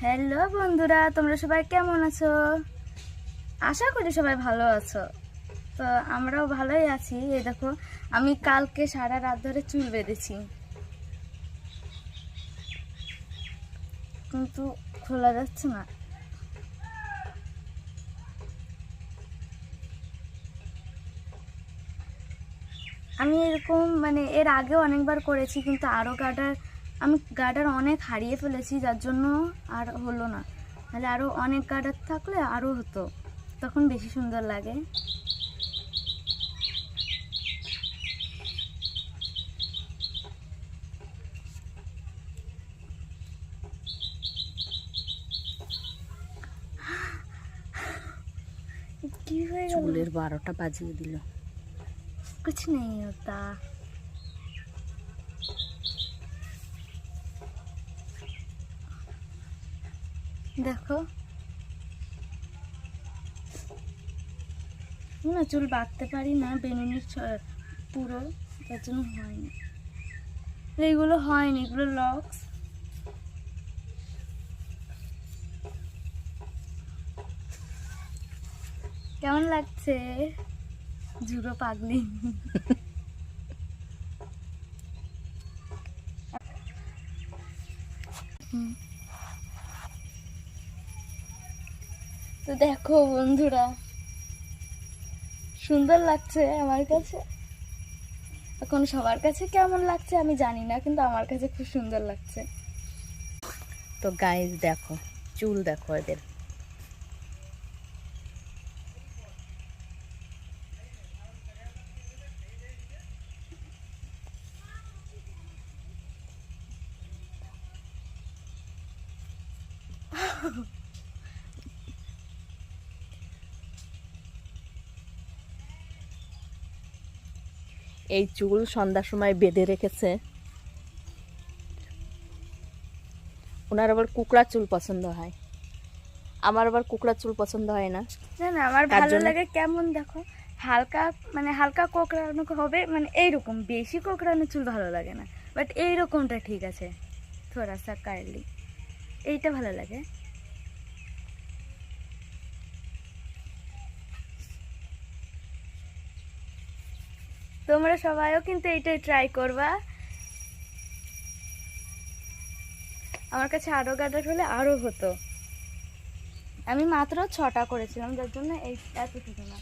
Hello বন্ধুরা, তোমরা সবাই কেমন আছো? আশা করি সবাই ভালো আছো। তো আমরাও ভালোই আছি। এই দেখো, আমি কালকে সারা রাত ধরে চুল বেঁধেছি, কিন্তু খোলা যাচ্ছে না। আমি এরকম এর আগেও অনেকবার করেছি, কিন্তু আমি গার্ডার অনেক হারিয়ে ফেলেছি, যার জন্য আর হলো না। তাহলে আরও অনেক গার্ডার থাকলে আরও হতো, তখন বেশি সুন্দর লাগে। কি হয়ে গেল? চুলের 12টা বাজিয়ে দিল। कुछ नहीं होता। দেখো না, চুল বাঁধতে পারি না, বেনুনির পুরো, তার জন্য হয়নি। এইগুলো হয়নি, এগুলো লক্স। কেমন লাগছে জুড়ো পাগলি? তো দেখো বন্ধুরা, সুন্দর লাগছে আমার কাছে। এখন সবার কাছে কেমন লাগছে আমি জানি না, কিন্তু আমার কাছে খুব সুন্দর লাগছে। তো গাইস দেখো, চুল দেখো এদের। এই চুল সন্ধ্যার সময় বেঁধে রেখেছে। ওনার আবার কুকড়া চুল পছন্দ হয়, আমার আবার কুকড়া চুল পছন্দ হয় না। না না, আমার তার ভালো জন্য লাগে কেমন দেখো, হালকা হালকা কোঁকড়ানো হবে, এইরকম বেশি কোঁকড়ানো চুল ভালো লাগে না, বাট এইরকমটা ঠিক আছে, থোড়া সা কার্লি, এইটা ভালো লাগে। তোমরা সবাইও কিন্তু এইটাই ট্রাই করবা। আমার কাছে আরো গার্ডার হলে আরো হতো। আমি মাত্র 6টা করেছিলাম, যার জন্য এই এতটুকু না।